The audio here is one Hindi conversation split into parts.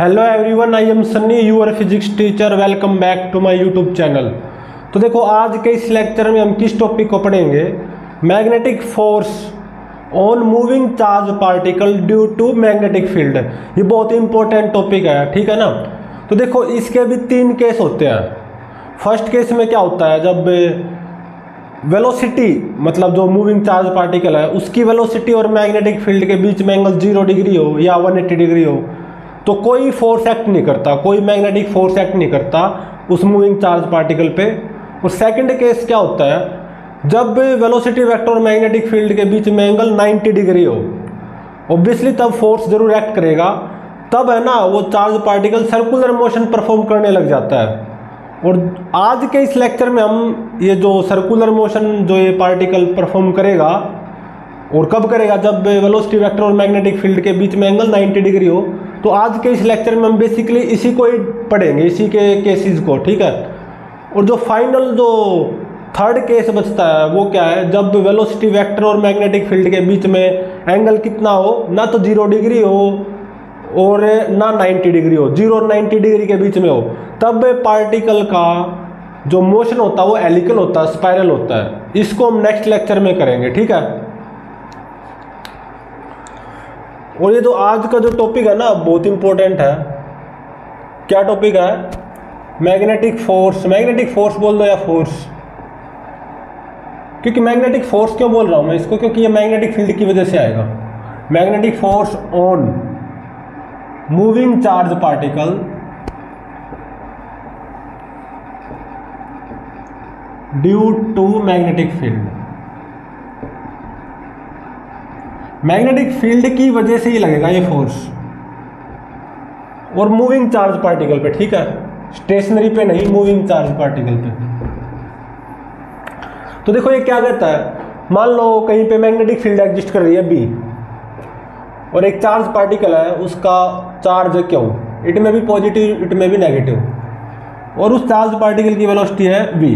Hello everyone, I am Sunny, your physics teacher. Welcome back to my YouTube channel. तो देखो, आज के इस लेक्चर में हम किस टॉपिक को पढ़ेंगे? Magnetic force on moving charge particle due to magnetic field. ये बहुत ही इंपॉर्टेंट टॉपिक है, ठीक है ना। तो देखो, इसके भी 3 केस होते हैं। फर्स्ट केस में क्या होता है, जब वेलोसिटी मतलब जो मूविंग चार्ज पार्टिकल है उसकी वेलोसिटी और मैग्नेटिक फील्ड के बीच में एंगल 0 डिग्री हो या 180 डिग्री हो, तो कोई फोर्स एक्ट नहीं करता, कोई मैग्नेटिक फोर्स एक्ट नहीं करता उस मूविंग चार्ज पार्टिकल पे। और सेकंड केस क्या होता है, जब वेलोसिटी वेक्टर और मैग्नेटिक फील्ड के बीच में एंगल 90 डिग्री हो, ऑब्वियसली तब फोर्स जरूर एक्ट करेगा। तब है ना, वो charge particle circular motion perform करने लग जाता है। और आज के इस लेक्चर में हम ये जो सर्कुलर मोशन जो ये पार्टिकल परफॉर्म करेगा, और कब करेगा, जब वेलोसिटी वेक्टर और मैग्नेटिक फील्ड के बीच में एंगल 90 डिग्री हो। तो आज के इस लेक्चर में हम बेसिकली इसी को ही पढ़ेंगे, इसी के केसेस को, ठीक है। और जो फाइनल जो थर्ड केस बचता है वो क्या है, जब वेलोसिटी वेक्टर और मैग्नेटिक फील्ड के बीच में एंगल कितना हो, ना तो 0 डिग्री हो और ना 90 डिग्री हो, 0 और 90 डिग्री के बीच में हो, तब पार्टिकल का जो मोशन होता है वो हेलिकल होता है, स्पाइरल होता है। इसको हम नेक्स्ट लेक्चर में करेंगे, ठीक है। और ये जो आज का जो टॉपिक है ना, बहुत इंपॉर्टेंट है। क्या टॉपिक है? Magnetic force. मैग्नेटिक फोर्स बोल दो या फोर्स, क्योंकि मैग्नेटिक फोर्स क्यों बोल रहा हूं मैं इसको, क्योंकि ये मैग्नेटिक फील्ड की वजह से आएगा। Magnetic force on moving charge particle due to magnetic field. Magnetic field की वजह से ही लगेगा ये फोर्स, और मूविंग चार्ज पार्टिकल पे, ठीक है, स्टेशनरी पे नहीं, मूविंग चार्ज पार्टिकल पे। तो देखो, ये क्या कहता है, मान लो कहीं पे मैग्नेटिक फील्ड एग्जिस्ट कर रही है बी, और एक चार्ज पार्टिकल है, उसका चार्ज क्यू, इट में भी पॉजिटिव इट में भी नेगेटिव, और उस चार्ज पार्टिकल की वेलोसिटी है वी।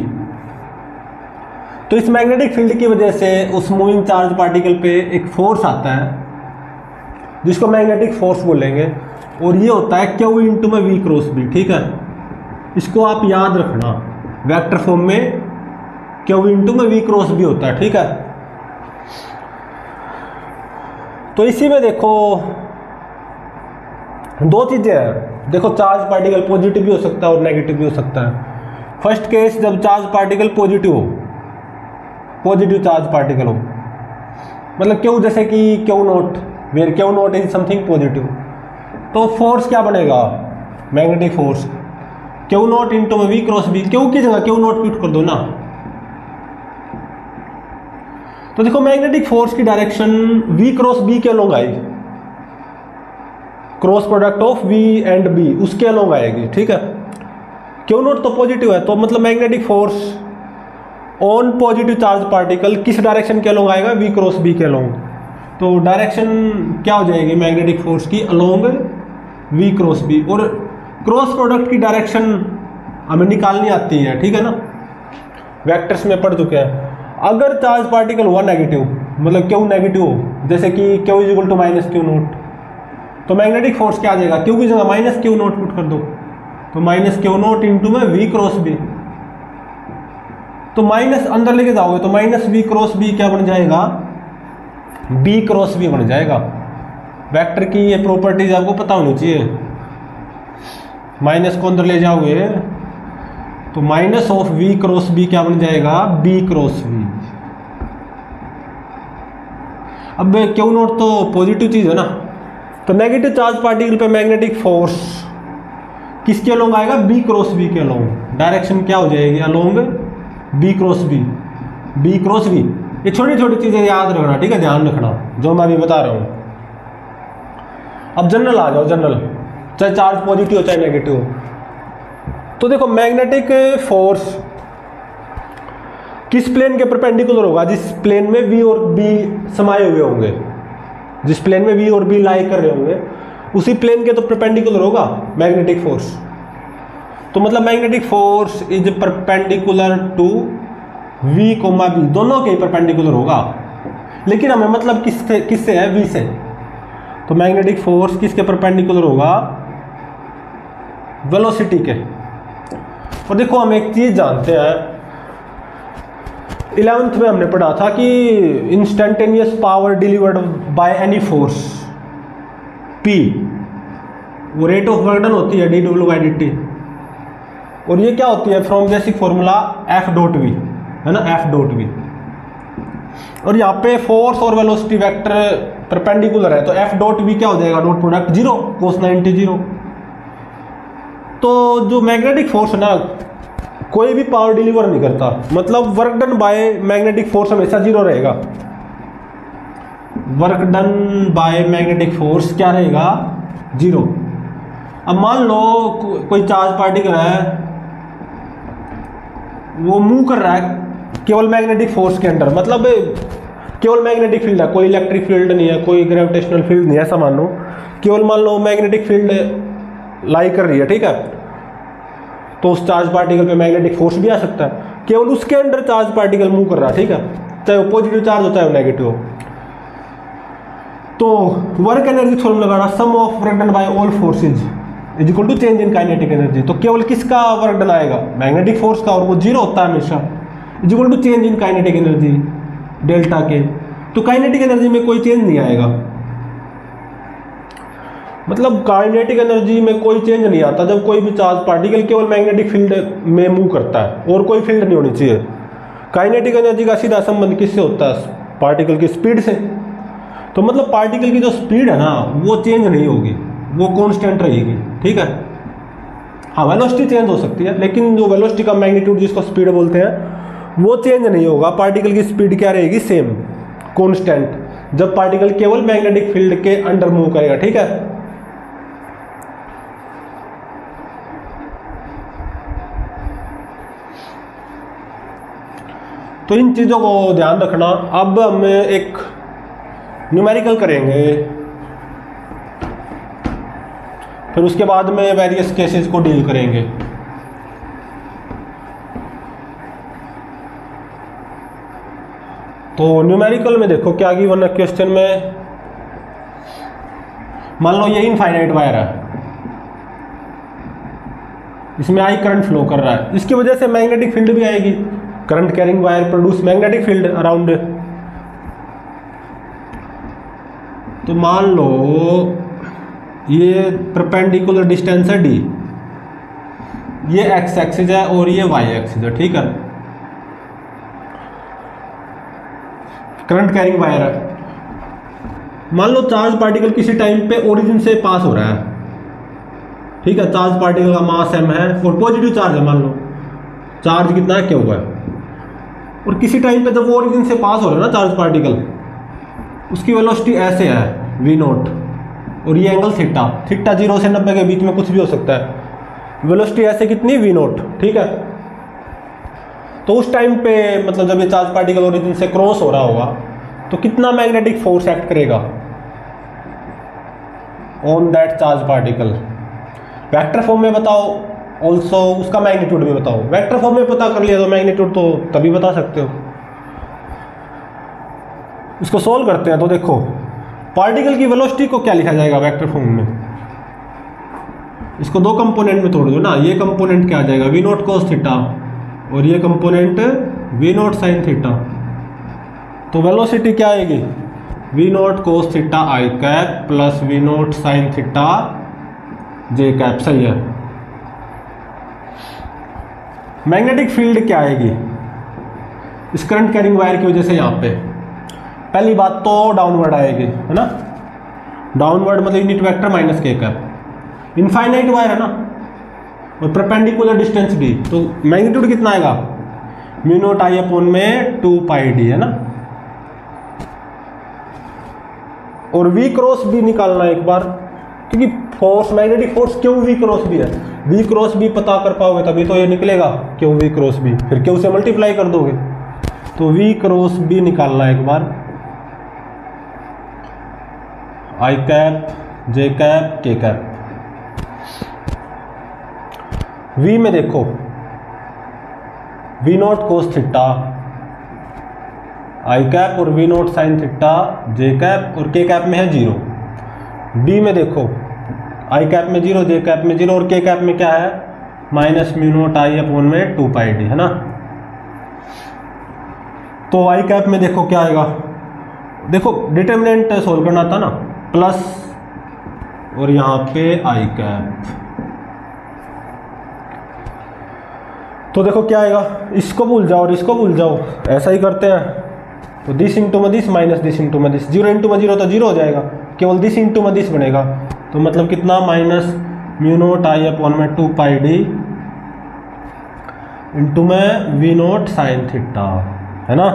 तो इस मैग्नेटिक फील्ड की वजह से उस मूविंग चार्ज पार्टिकल पे एक फोर्स आता है जिसको मैग्नेटिक फोर्स बोलेंगे, और ये होता है क्यू इंटू में वी क्रॉस बी, ठीक है। इसको आप याद रखना, वेक्टर फॉर्म में क्यू इंटू में वी क्रॉस बी होता है, ठीक है। तो इसी में देखो 2 चीजें हैं। देखो, चार्ज पार्टिकल पॉजिटिव भी हो सकता है और नेगेटिव भी हो सकता है। फर्स्ट केस, जब चार्ज पार्टिकल पॉजिटिव हो, पॉजिटिव चार्ज पार्टिकल हो, मतलब क्यू, जैसे कि Q naught, where Q naught is something positive, तो फोर्स क्या बनेगा, magnetic force Q naught into में वी क्रॉस बी। क्यू की जगह क्यू नॉट पुट कर दो ना। तो देखो, मैग्नेटिक फोर्स की डायरेक्शन वी क्रॉस बी के अलोंग आएगी, cross product of V and B उसके अलोंग आएगी, ठीक है। क्यू नॉट तो पॉजिटिव है, तो मतलब magnetic force on positive charge particle किस डायरेक्शन के अलोंग आएगा, वी क्रॉस बी के अलोंग। तो डायरेक्शन क्या हो जाएगी मैग्नेटिक फोर्स की, अलोंग वी क्रॉस बी। और क्रॉस प्रोडक्ट की डायरेक्शन हमें निकालनी आती है, ठीक है ना, वेक्टर्स में पढ़ चुके हैं। अगर चार्ज पार्टिकल हुआ नेगेटिव, मतलब क्यू नेगेटिव हो, जैसे कि Q is equal to minus Q naught, तो मैग्नेटिक फोर्स क्या आ जाएगा, क्यू की जगह माइनस क्यू नॉट पुट कर दो, तो माइनस क्यू नॉट इंटू में वी क्रॉस बी। तो माइनस अंदर लेके जाओगे तो माइनस वी क्रॉस बी क्या बन जाएगा, बी क्रॉस बी बन जाएगा। वेक्टर की ये प्रॉपर्टीज आपको पता होनी चाहिए। माइनस को अंदर ले जाओगे तो minus of V cross B क्या बन जाएगा, बी क्रॉस वी। अब क्यू नॉट तो पॉजिटिव चीज है ना, तो नेगेटिव चार्ज पार्टिकल पे मैग्नेटिक फोर्स किसके अलोंग आएगा, बी क्रॉस बी के अलोंग। डायरेक्शन क्या हो जाएगी, along B cross B, B cross B. ये छोटी छोटी चीजें याद रखना, ठीक है, ध्यान रखना जो मैं अभी बता रहा हूं। अब जनरल आ जाओ, जनरल, चाहे चार्ज पॉजिटिव हो चाहे नेगेटिव हो। तो देखो, मैग्नेटिक फोर्स किस प्लेन के परपेंडिकुलर होगा, जिस प्लेन में वी और बी समाये हुए होंगे, जिस प्लेन में वी और बी लाई कर रहे होंगे उसी प्लेन के तो परपेंडिकुलर होगा मैग्नेटिक फोर्स। तो मतलब magnetic force is perpendicular to V comma B, दोनों के परपेंडिकुलर होगा, लेकिन हमें मतलब किससे है, वी से। तो मैग्नेटिक फोर्स किसके परपेंडिकुलर होगा, वेलोसिटी के। और देखो हम एक चीज जानते हैं, 11th में हमने पढ़ा था कि instantaneous power delivered by any force P, वो रेट ऑफ वर्क डन होती है dW/dt, और ये क्या होती है फ्रॉम बेसिक फॉर्मूला F.V, है ना, F.V। और यहाँ पे फोर्स और वेलोसिटी वेक्टर परपेंडिकुलर है, तो F.V क्या हो जाएगा, डॉट प्रोडक्ट 0, cos 90 0। तो जो मैग्नेटिक फोर्स है ना, कोई भी पावर डिलीवर नहीं करता, मतलब work done by magnetic force हमेशा 0 रहेगा। Work done by magnetic force क्या रहेगा, 0। अब मान लो कोई चार्ज पार्टिकल है, वो मूव कर रहा है केवल मैग्नेटिक फोर्स के अंडर, मतलब केवल मैग्नेटिक फील्ड है, कोई इलेक्ट्रिक फील्ड नहीं है, कोई ग्रेविटेशनल फील्ड नहीं है, ऐसा मान लो, केवल मान लो मैग्नेटिक फील्ड लाई कर रही है, ठीक है। तो उस चार्ज पार्टिकल पे मैग्नेटिक फोर्स भी आ सकता है, केवल उसके अंडर चार्ज पार्टिकल मूव कर रहा है, ठीक है, चाहे वो पॉजिटिव चार्ज हो चाहे वो नेगेटिव हो। तो वर्क एनर्जी फॉर्मूला लगाना, sum of work done by all forces is equal to change in kinetic energy. तो केवल किसका वर्क डन आएगा, मैग्नेटिक फोर्स का, और वो 0 होता है हमेशा, is equal to change in kinetic energy delta के। तो काइनेटिक एनर्जी में कोई चेंज नहीं आएगा, मतलब काइनेटिक एनर्जी में कोई चेंज नहीं आता जब कोई भी चार्ज पार्टिकल केवल मैग्नेटिक फील्ड में मूव करता है, और कोई फील्ड नहीं होनी चाहिए। काइनेटिक एनर्जी का सीधा संबंध किससे होता है, पार्टिकल की स्पीड से। तो मतलब पार्टिकल की जो स्पीड है ना, वो चेंज नहीं होगी, वो कांस्टेंट रहेगी, ठीक है। हाँ, वेलोसिटी चेंज हो सकती है, लेकिन जो वेलोसिटी का मैग्नीट्यूड जिसको स्पीड बोलते हैं, वो चेंज नहीं होगा। पार्टिकल की स्पीड क्या रहेगी, सेम, कांस्टेंट, जब पार्टिकल केवल मैग्नेटिक फील्ड के अंडर मूव करेगा, ठीक है। तो इन चीज़ों को ध्यान रखना। अब हम एक न्यूमेरिकल करेंगे, फिर उसके बाद में वेरियस केसेस को डील करेंगे। तो न्यूमेरिकल में देखो क्या गिवन है क्वेश्चन में, मान लो ये इनफाइनाइट वायर है, इसमें आई करंट फ्लो कर रहा है, इसकी वजह से मैग्नेटिक फील्ड भी आएगी। Current carrying wire produce magnetic field around. तो मान लो ये परपेंडिकुलर डिस्टेंस है d, ये x एक्सिस है और ये y एक्सिस है, ठीक है। करंट कैरिंग वायर है, मान लो चार्ज पार्टिकल किसी टाइम पे ओरिजिन से पास हो रहा है, ठीक है। चार्ज पार्टिकल का मास m है और पॉजिटिव चार्ज है, मान लो चार्ज कितना है, Q है। और किसी टाइम पे जब वो ओरिजिन से पास हो रहा है ना चार्ज पार्टिकल, उसकी वेलोसिटी ऐसे है v0, और ये एंगल थीटा, थीटा 0 से 90 के बीच में कुछ भी हो सकता है। वेलोसिटी ऐसे कितनी, v0, ठीक है। तो उस टाइम पे मतलब जब ये चार्ज पार्टिकल ओरिजिन से क्रॉस हो रहा होगा, तो कितना मैग्नेटिक फोर्स एक्ट करेगा on that charge particle. Vector form में बताओ, ऑल्सो उसका मैग्नीट्यूड भी बताओ। वेक्टर फॉर्म में पता कर लिया तो मैग्नीट्यूड तो तभी बता सकते हो। इसको सोल्व करते हैं। तो देखो पार्टिकल की वेलोसिटी को क्या लिखा जाएगा वेक्टर फॉर्म में, इसको दो कंपोनेंट में तोड़ दो ना। ये कंपोनेंट क्या आ जाएगा, v0 cos थीटा, और ये कंपोनेंट v0 sin थीटा। तो वेलोसिटी क्या आएगी, v0 cos theta I cap plus v0 sin theta J cap, सही है। मैग्नेटिक फील्ड क्या आएगी इस करंट कैरिंग वायर की वजह से, यहाँ पे पहली बात तो डाउनवर्ड आएगी, है ना। डाउनवर्ड मतलब यूनिट वेक्टर माइनस के कैप, इनफाइनाइट वायर है ना, और परपेंडिकुलर डिस्टेंस d, तो मैग्नीट्यूड कितना आएगा, म्यू0 I अपॉन में 2 पाई d, है ना। और v क्रॉस भी निकालना एक बार, क्योंकि फोर्स मैग्नेटिक फोर्स क्यों v क्रॉस भी है, v क्रॉस भी पता कर पाओगे तभी तो ये निकलेगा क्यों v क्रॉस भी, फिर क्यों से मल्टीप्लाई कर दोगे। तो v क्रॉस भी निकालना एक बार, आई कैप जे कैप के कैप। v में देखो v0 cos theta I cap और v0 sin theta J cap, और के कैप में है 0। d में देखो आई कैप में 0, जे कैप में 0 और के कैप में क्या है minus mu not I upon में 2 पाई डी, है ना। तो आई कैप में देखो क्या आएगा, देखो डिटर्मिनेंट सोल्व करना था ना, प्लस और यहाँ पे आई कैप। तो देखो क्या आएगा, इसको भूल जाओ और इसको भूल जाओ, ऐसा ही करते हैं। तो दिस इंटू में दिस माइनस दिस इंटू में दिस, 0 इंटू में 0 तो 0 हो जाएगा, केवल दिस इंटू में दिस बनेगा। तो मतलब कितना माइनस म्यू नोट आई अपॉन में 2 पाई डी इंटू में वी नोट साइन थीटा, है ना।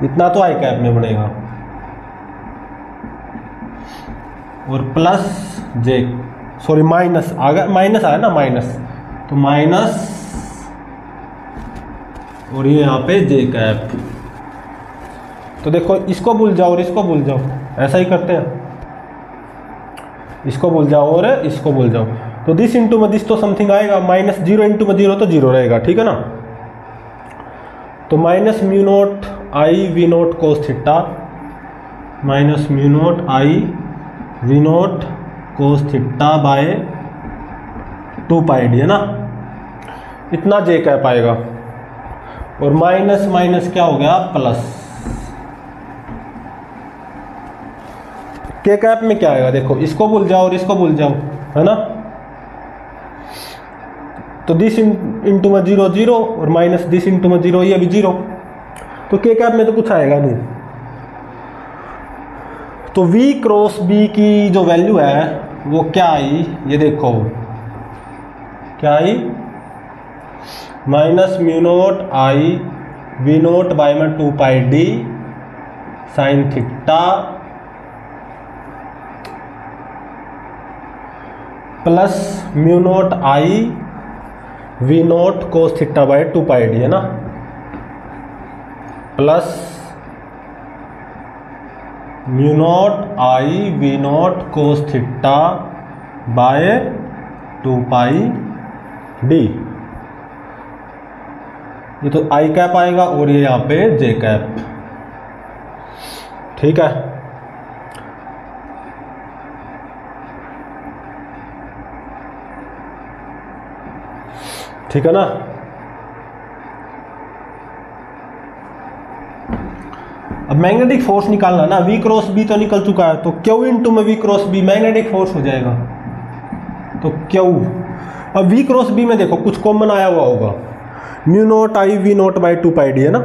इतना तो आई कैप में बनेगा और प्लस जे, सॉरी माइनस आ गया, माइनस आया ना माइनस, तो माइनस और ये यहाँ पे जे कैप। तो देखो इसको भूल जाओ और इसको भूल जाओ, ऐसा ही करते हैं, इसको भूल जाओ और इसको भूल जाओ। तो दिस इंटू में दिस तो समथिंग आएगा, माइनस 0 इंटू में 0 तो 0 रहेगा, ठीक है ना। तो minus mu naught I we naught cos theta minus mu naught I we naught cos theta by 2 pi D, है ना। इतना जे कैप आएगा और माइनस माइनस क्या हो गया प्लस। के कैप में क्या आएगा, देखो इसको भूल जाओ और इसको भूल जाओ, है ना। तो दिस इंटू में 0 0 और माइनस दिस इंटू में 0, ये भी 0। तो के कैप में तो कुछ आएगा नहीं। तो v क्रॉस b की जो वैल्यू है वो क्या आई, ये देखो क्या I, minus mu naught I we naught by में 2 pi d sine theta plus mu naught I we naught cos theta by 2 pi D, है ना, plus mu naught I we naught cos theta by 2 pi D. ये तो आई कैप आएगा और ये यहाँ पे जे कैप, ठीक है। ठीक है ना। अब मैग्नेटिक फोर्स निकालना ना, v क्रॉस b तो निकल चुका है, तो Q इंटू में v cross b magnetic force हो जाएगा। तो Q, अब v क्रॉस b में देखो कुछ कॉमन आया हुआ होगा, mu naught I we naught by 2 pi D, है ना।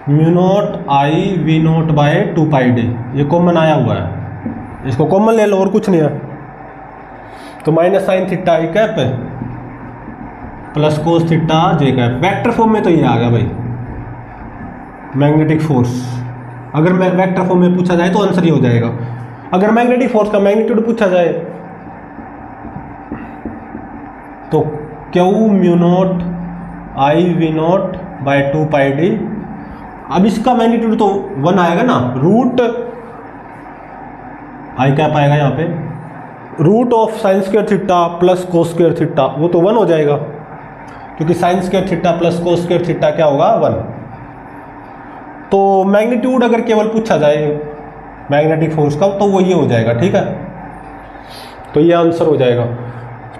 Mu naught I we naught by 2 pi D ये कॉमन आया हुआ है, इसको कॉमन ले लो और कुछ नहीं है। तो minus sine theta I cap plus cos theta J cap. Vector form में तो ये आ गया भाई मैग्नेटिक फोर्स। अगर मैं वेक्टर फॉर्म में पूछा जाए तो आंसर ही हो जाएगा। अगर मैग्नेटिक फोर्स का मैग्नीट्यूड पूछा जाए तो q mu naught I we naught by 2 pi D. अब इसका मैग्नीट्यूड तो 1 आएगा ना, रूट आई कैप आएगा यहाँ पे, root of sine square theta plus cos square theta, वो तो 1 हो जाएगा क्योंकि sine square theta plus cos square theta क्या होगा 1। तो मैग्नीट्यूड अगर केवल पूछा जाए मैग्नेटिक फोर्स का तो वो ये हो जाएगा, ठीक है। तो ये आंसर हो जाएगा।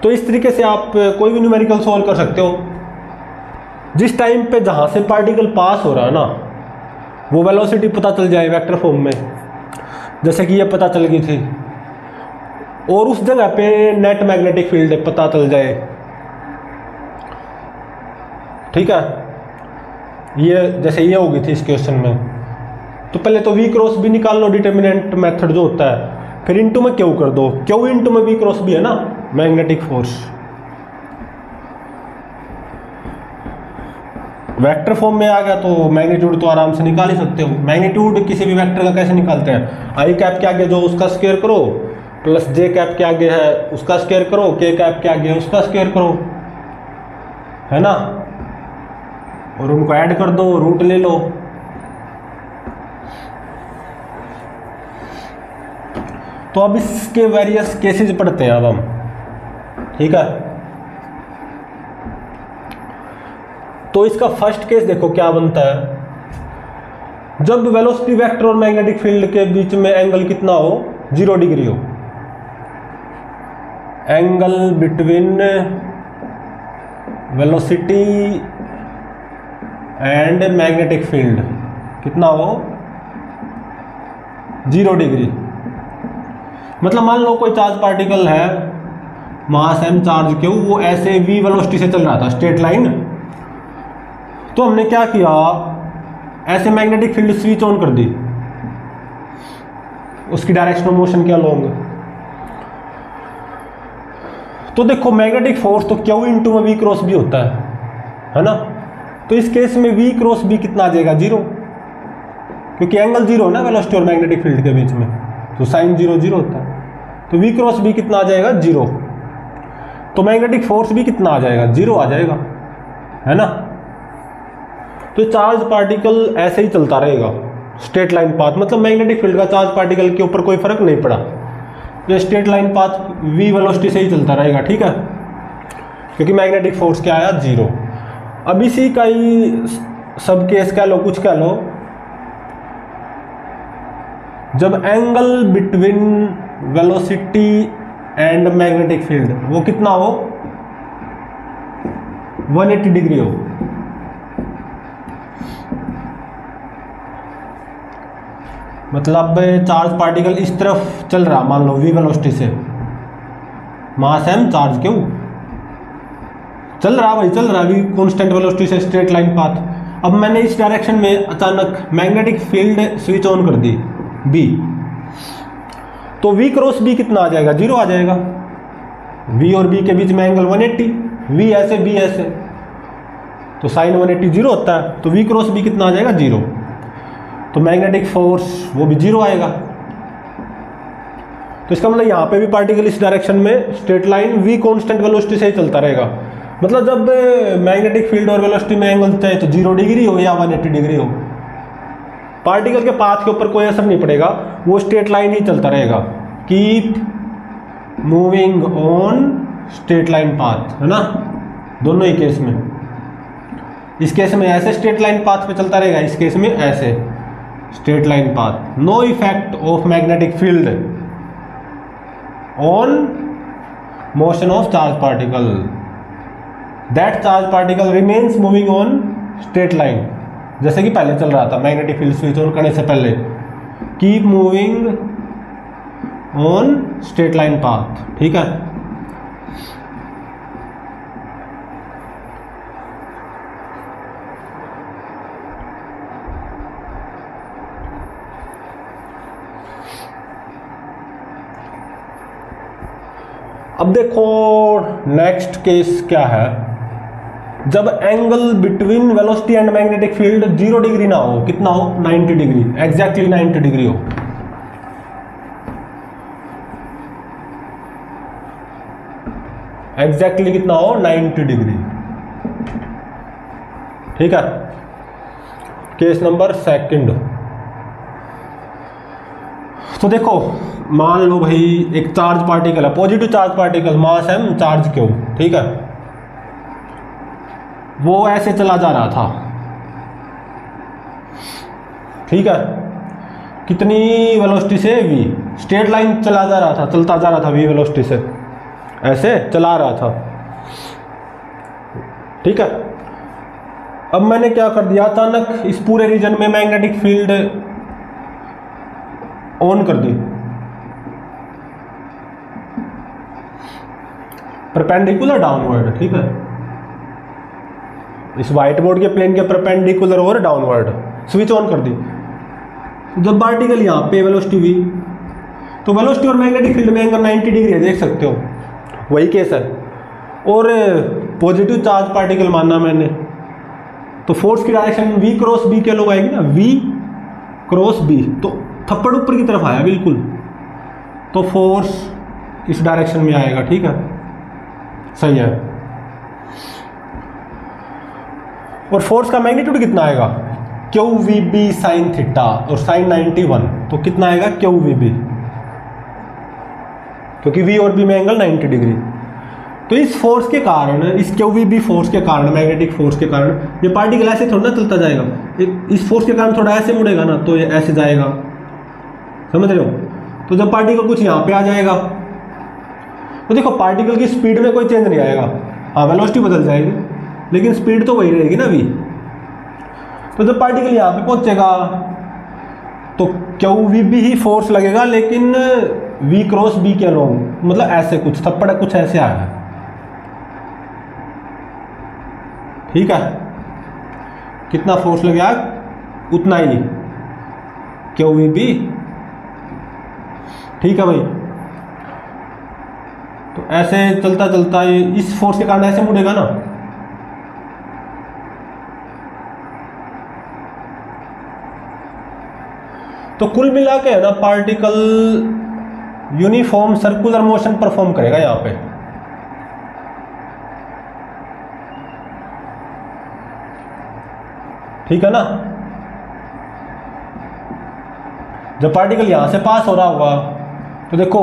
तो इस तरीके से आप कोई भी न्यूमेरिकल सॉल्व कर सकते हो। जिस टाइम पे जहाँ से पार्टिकल पास हो रहा है ना वो वेलोसिटी पता चल जाए वेक्टर फॉर्म में, जैसे कि ये पता चल गई थी, और उस जगह पे नेट मैग्नेटिक फील्ड पता चल जाए, ठीक है। ये जैसे ये होगी थी इस क्वेश्चन में, तो पहले तो v क्रॉस b निकाल लो, डिटर्मिनेंट मेथड जो होता है, फिर इंटू में q कर दो, q इंटू में v क्रॉस b है ना मैग्नेटिक फोर्स। वेक्टर फॉर्म में आ गया तो मैग्नीट्यूड तो आराम से निकाल ही सकते हो। मैग्नीट्यूड किसी भी वेक्टर का कैसे निकालते हैं, आई कैप के आगे जो उसका स्क्वायर करो, प्लस जे कैप के आगे है उसका स्क्वायर करो, के कैप के आगे है उसका स्क्वायर करो, है ना, और उनको ऐड कर दो, रूट ले लो। तो अब इसके वेरियस केसेस पढ़ते हैं अब हम, ठीक है। तो इसका फर्स्ट केस देखो क्या बनता है, जब वेलोसिटी वेक्टर और मैग्नेटिक फील्ड के बीच में एंगल कितना हो, 0 डिग्री हो, angle between velocity and magnetic field कितना हो, 0 डिग्री। मतलब मान लो कोई चार्ज पार्टिकल है, मास m चार्ज क्यू, वो ऐसे v वेलोसिटी से चल रहा था स्ट्रेट लाइन। तो हमने क्या किया, ऐसे मैग्नेटिक फील्ड स्विच ऑन कर दी, उसकी डायरेक्शन ऑफ मोशन के अलोंग। तो देखो मैग्नेटिक फोर्स तो क्यू इंटू में v क्रॉस बी होता है ना। तो इस केस में v क्रॉस बी कितना आ जाएगा, 0, क्योंकि एंगल 0 है ना वेलोसिटी और मैग्नेटिक फील्ड के बीच में, तो साइन 0 0 होता है। तो v क्रॉस बी कितना आ जाएगा, 0। तो मैग्नेटिक फोर्स भी कितना आ जाएगा, 0 आ जाएगा, है ना। तो चार्ज पार्टिकल ऐसे ही चलता रहेगा स्ट्रेट लाइन पाथ, मतलब मैग्नेटिक फील्ड का चार्ज पार्टिकल के ऊपर कोई फर्क नहीं पड़ा, ये straight line path v velocity से ही चलता रहेगा, ठीक है, क्योंकि मैग्नेटिक फोर्स क्या आया, 0। अब इसी का ही सब केस कह लो, कुछ कह लो, जब angle between velocity and magnetic field वो कितना हो, 180 डिग्री हो। मतलब चार्ज पार्टिकल इस तरफ चल रहा, मान लो v वेलोसिटी से, मास m चार्ज क्यों चल रहा, भाई चल रहा v कांस्टेंट वेलोसिटी से स्ट्रेट लाइन पाथ। अब मैंने इस डायरेक्शन में अचानक मैग्नेटिक फील्ड स्विच ऑन कर दी b, तो v क्रॉस b कितना आ जाएगा, 0 आ जाएगा। v और b के बीच में एंगल 180, v ऐसे b ऐसे, तो साइन 180 0 होता है, तो v क्रॉस b कितना आ जाएगा, 0। तो मैग्नेटिक फोर्स वो भी 0 आएगा। तो इसका मतलब यहाँ पे भी पार्टिकल इस डायरेक्शन में straight line v constant velocity से ही चलता रहेगा। मतलब जब मैग्नेटिक फील्ड और वेलोसिटी में एंगल चाहे तो 0 डिग्री हो या 180 डिग्री हो, पार्टिकल के पाथ के ऊपर कोई असर नहीं पड़ेगा, वो स्ट्रेट लाइन ही चलता रहेगा। Keep moving on straight line path, है ना, दोनों ही केस में। इस केस में ऐसे स्ट्रेट लाइन पाथ पे चलता रहेगा, इस केस में ऐसे straight line path. No effect of magnetic field on motion of charge particle, that charge particle remains moving on straight line, जैसे कि पहले चल रहा था मैग्नेटिक फील्ड स्विच ऑन करने से पहले। Keep moving on straight line path, ठीक है। अब देखो नेक्स्ट केस क्या है, जब angle between velocity and magnetic field 0 degree ना हो, कितना हो, 90 डिग्री, एग्जैक्टली 90 डिग्री हो। एग्जैक्टली कितना हो, 90 डिग्री, ठीक है। Case number 2। तो देखो मान लो भाई एक चार्ज पार्टिकल है, पॉजिटिव चार्ज पार्टिकल, मास m चार्ज क्यू, ठीक है, वो ऐसे चला जा रहा था, ठीक है, कितनी वेलोसिटी से, v, स्ट्रेट लाइन चला जा रहा था, चलता जा रहा था v वेलोसिटी से, ऐसे चला रहा था, ठीक है। अब मैंने क्या कर दिया, अचानक इस पूरे रीजन में मैग्नेटिक फील्ड ऑन कर दी, परपेंडिकुलर डाउनवर्ड, ठीक है, इस व्हाइट बोर्ड के प्लेन के परपेंडिकुलर और डाउनवर्ड स्विच ऑन कर दी। जब पार्टिकल यहाँ पे वेलोसिटी v, तो वेलोसिटी और मैग्नेटिक फील्ड में एंगल 90 डिग्री है, देख सकते हो, वही केस है। और पॉजिटिव चार्ज पार्टिकल माना मैंने, तो फोर्स की डायरेक्शन v क्रॉस b के लोग आएगी ना, v क्रॉस b, तो थप्पड़ ऊपर की तरफ आया बिल्कुल, तो फोर्स इस डायरेक्शन में आएगा, ठीक है, सही है। और फोर्स का मैग्नीट्यूड कितना आएगा, q we B sine theta, और साइन 91, तो कितना आएगा, क्यू वी बी, क्योंकि v और b में एंगल 90 डिग्री। तो इस फोर्स के कारण, इस क्यू वी बी फोर्स के कारण, मैग्नेटिक फोर्स के कारण, ये पार्टिकल ऐसे थोड़ा ना चलता जाएगा, इस फोर्स के कारण थोड़ा ऐसे मुड़ेगा ना, तो ये ऐसे जाएगा, समझ रहे हो। तो जब पार्टिकल कुछ यहाँ पे आ जाएगा, तो देखो पार्टिकल की स्पीड में कोई चेंज नहीं आएगा, हाँ वेलोसिटी बदल जाएगी लेकिन स्पीड तो वही रहेगी ना v। तो जब पार्टिकल यहाँ पे पहुंचेगा तो QVB ही फोर्स लगेगा, लेकिन v क्रॉस b के अलोंग, मतलब ऐसे कुछ थप्पड़ कुछ ऐसे आएगा, ठीक है। कितना फोर्स लगेगा, उतना ही QVB, ठीक है भाई। तो ऐसे चलता चलता ये इस फोर्स के कारण ऐसे मुड़ेगा ना, तो कुल मिला के है ना particle uniform circular motion perform करेगा यहां पे। ठीक है ना, जब पार्टिकल यहां से पास हो रहा होगा तो देखो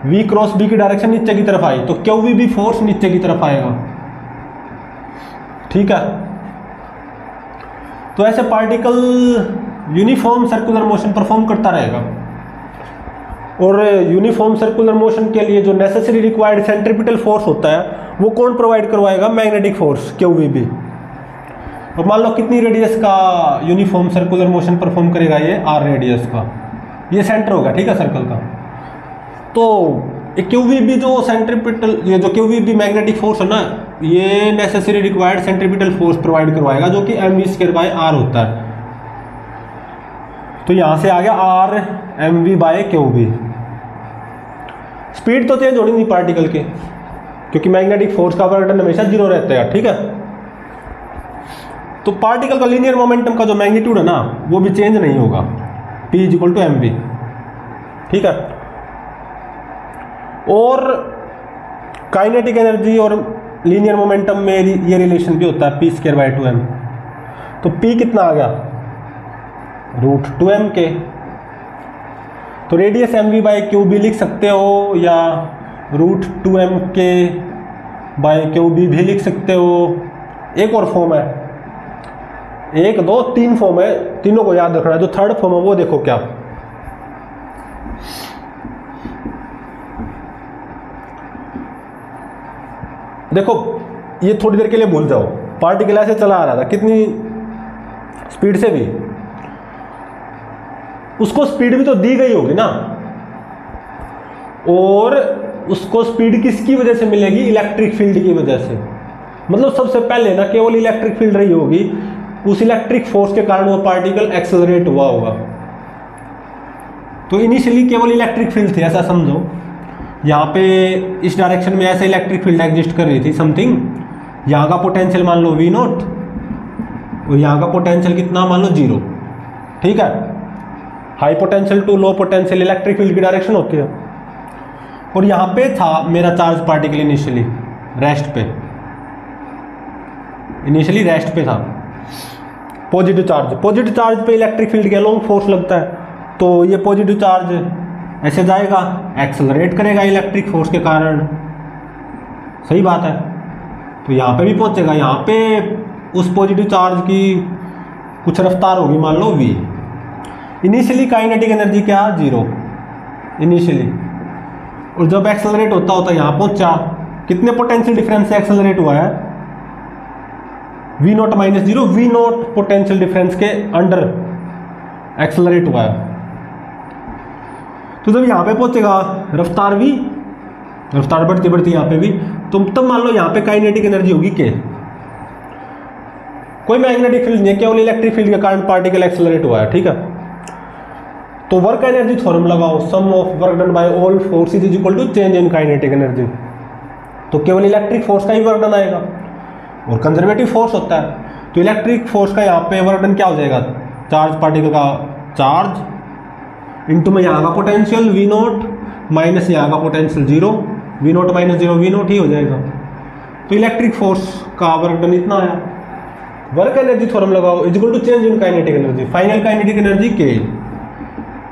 v क्रॉस b की डायरेक्शन नीचे की तरफ आई तो QVB फोर्स नीचे की तरफ आएगा, ठीक है। तो ऐसे particle uniform circular motion perform करता रहेगा। और यूनिफॉर्म सर्कुलर मोशन के लिए जो नेसेसरी रिक्वायर्ड सेंट्रीपिटल फोर्स होता है वो कौन प्रोवाइड करवाएगा, मैग्नेटिक फोर्स QVB। और मान लो कितनी रेडियस का यूनिफॉर्म सर्कुलर मोशन परफॉर्म करेगा, ये r रेडियस का, ये सेंटर होगा, ठीक है, सर्कल का। तो QVB जो सेंट्रीपिटल, ये जो QVB मैग्नेटिक फोर्स है ना, ये necessary required centripetal force provide करवाएगा जो कि mv²/r होता है। तो यहां से आ गया r mv/QV। स्पीड तो चेंज होनी नहीं पार्टिकल की, क्योंकि मैग्नेटिक फोर्स का वर्क डन हमेशा 0 रहता है, ठीक है। तो पार्टिकल का लीनियर मोमेंटम का जो मैग्नीट्यूड है ना वो भी चेंज नहीं होगा, P = mv, ठीक है। और काइनेटिक एनर्जी और लीनियर मोमेंटम में ये रिलेशन भी होता है p²/2m। तो P कितना आ गया, √2m के। तो रेडियस mv/QB लिख सकते हो या √2m के QB भी लिख सकते हो। एक और फॉर्म है, 1 2 3 फॉर्म है, तीनों को याद रखना है। जो थर्ड फॉर्म है वो देखो क्या, देखो ये थोड़ी देर के लिए भूल जाओ, पार्टिकल ऐसे चला आ रहा था कितनी स्पीड से भी, उसको स्पीड भी तो दी गई होगी ना, और उसको स्पीड किसकी वजह से मिलेगी, इलेक्ट्रिक फील्ड की वजह से। मतलब सबसे पहले ना केवल इलेक्ट्रिक फील्ड रही होगी, उस इलेक्ट्रिक फोर्स के कारण वो पार्टिकल एक्सेलरेट हुआ होगा। तो इनिशियली केवल इलेक्ट्रिक फील्ड थी, ऐसा समझो। यहाँ पे इस डायरेक्शन में ऐसे इलेक्ट्रिक फील्ड एग्जिस्ट कर रही थी समथिंग। यहाँ का पोटेंशियल मान लो V0 और यहाँ का पोटेंशियल कितना मान लो 0, ठीक है। High potential to low potential electric field की डायरेक्शन होती है। और यहाँ पे था मेरा चार्ज पार्टिकल इनिशियली रेस्ट पे, इनिशियली रेस्ट पे था पॉजिटिव चार्ज पे इलेक्ट्रिक फील्ड के अलोंग फोर्स लगता है। तो ये पॉजिटिव चार्ज ऐसे जाएगा, एक्सेलरेट करेगा इलेक्ट्रिक फोर्स के कारण, सही बात है। तो यहाँ पे भी पहुँचेगा, यहाँ पे उस पॉजिटिव चार्ज की कुछ रफ्तार होगी मान लो v। इनिशियली काइनेटिक एनर्जी क्या, 0 इनिशियली। और जब एक्सेलरेट होता होता यहाँ पहुँचा, कितने पोटेंशियल डिफरेंस से एक्सेलरेट हुआ है, V0 - 0, V0 पोटेंशियल डिफरेंस के अंडर एक्सेलरेट हुआ है। तो जब यहाँ पे पहुंचेगा रफ्तार v, रफ्तार बढ़ती बढ़ती यहाँ पे भी, तो तब मान लो यहाँ पे काइनेटिक एनर्जी होगी k। कोई मैग्नेटिक फील्ड नहीं है, केवल इलेक्ट्रिक फील्ड के कारण पार्टिकल एक्सेलरेट हुआ है, ठीक है। तो वर्क एनर्जी थ्योरम लगाओ, sum of work done by all forces is equal to change in kinetic energy. तो केवल इलेक्ट्रिक फोर्स का ही वर्क डन आएगा, और कंजर्वेटिव फोर्स होता है। तो इलेक्ट्रिक फोर्स का यहाँ पे वर्क डन क्या हो जाएगा, चार्ज पार्टिकल का चार्ज इंटू में यहाँ का पोटेंशियल V0 माइनस यहाँ का पोटेंशियल 0, V0 - 0 V0 ही हो जाएगा। तो इलेक्ट्रिक फोर्स का वर्क डन इतना आया। वर्क एनर्जी थ्योरम लगाओ, is equal to change in kinetic energy, final kinetic energy k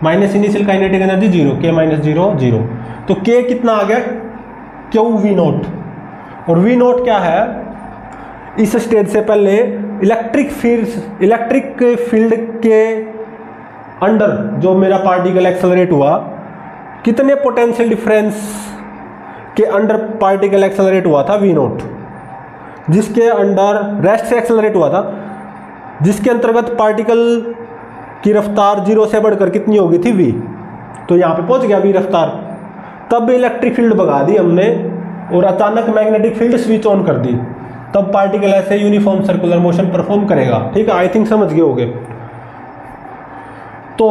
minus initial kinetic energy 0, k - 0 0। तो k कितना आ गया, QV0। और V0 क्या है, इस स्टेज से पहले इलेक्ट्रिक फील्ड के अंडर जो मेरा पार्टिकल एक्सेलरेट हुआ, कितने पोटेंशियल डिफरेंस के अंडर पार्टिकल एक्सेलरेट हुआ था v नॉट, जिसके अंडर रेस्ट से एक्सेलरेट हुआ था, जिसके अंतर्गत पार्टिकल की रफ्तार 0 से बढ़कर कितनी होगी थी v। तो यहाँ पे पहुंच गया v रफ्तार। तब इलेक्ट्रिक फील्ड भगा दी हमने और अचानक मैग्नेटिक फील्ड स्विच ऑन कर दी, तब पार्टिकल ऐसे यूनिफॉर्म सर्कुलर मोशन परफॉर्म करेगा। ठीक है, आई थिंक समझ गए होगे। तो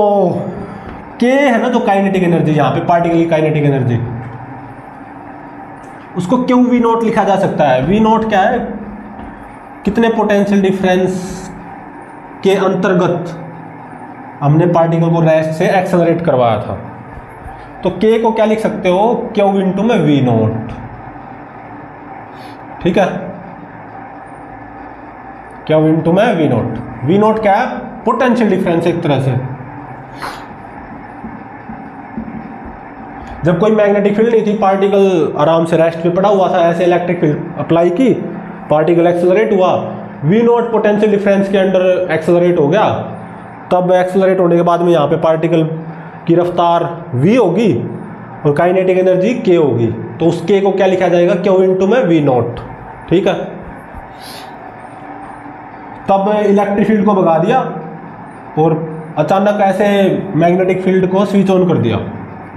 के है ना जो काइनेटिक एनर्जी, यहाँ पे पार्टिकल की काइनेटिक एनर्जी, उसको क्यों वी नॉट लिखा जा सकता है। वी नॉट क्या है, कितने पोटेंशियल डिफरेंस के अंतर्गत हमने पार्टिकल को रेस्ट से एक्सेलरेट करवाया था। तो के को क्या लिख सकते हो, क्यू इंटू में वी नॉट। ठीक है, क्यू इंटू में वी नॉट। वी नॉट क्या है, पोटेंशियल डिफरेंस एक तरह से। जब कोई मैग्नेटिक फील्ड नहीं थी, पार्टिकल आराम से रेस्ट पे पड़ा हुआ था, ऐसे इलेक्ट्रिक फील्ड अप्लाई की, पार्टिकल एक्सेलरेट हुआ, वी नॉट पोटेंशियल डिफरेंस के अंडर एक्सेलरेट हो गया। तब एक्सेलरेट होने के बाद में यहाँ पे पार्टिकल की रफ्तार v होगी और काइनेटिक एनर्जी k होगी। तो उस k को क्या लिखा जाएगा, क्यू इंटू में वी नॉट। ठीक है, तब इलेक्ट्रिक फील्ड को भगा दिया और अचानक ऐसे मैग्नेटिक फील्ड को स्विच ऑन कर दिया,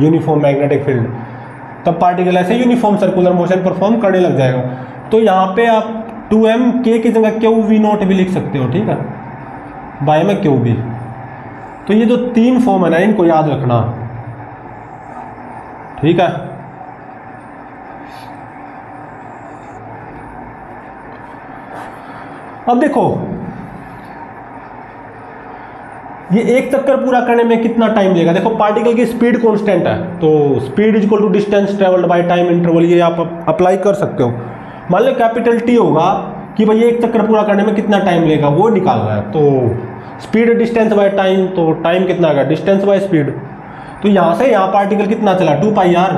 यूनिफॉर्म मैग्नेटिक फील्ड। तब पार्टिकल ऐसे यूनिफॉर्म सर्कुलर मोशन परफॉर्म करने लग जाएगा। तो यहाँ पे आप 2m k की जगह क्यू वी नॉट भी लिख सकते हो। ठीक है, बाय में क्यू भी। तो ये जो 3 फॉर्म है ना, इनको याद रखना। ठीक है, अब देखो ये एक चक्कर पूरा करने में कितना टाइम लेगा। देखो पार्टिकल की स्पीड कांस्टेंट है, तो speed is equal to distance travelled by time interval, ये आप अप्लाई कर सकते हो। मान लो कैपिटल T होगा कि भाई एक चक्कर पूरा करने में कितना टाइम लेगा, वो निकालना है। तो स्पीड डिस्टेंस बाय टाइम, तो टाइम कितना आएगा, डिस्टेंस बाय स्पीड। तो यहां से यहां पार्टिकल कितना चला, 2 पाई आर,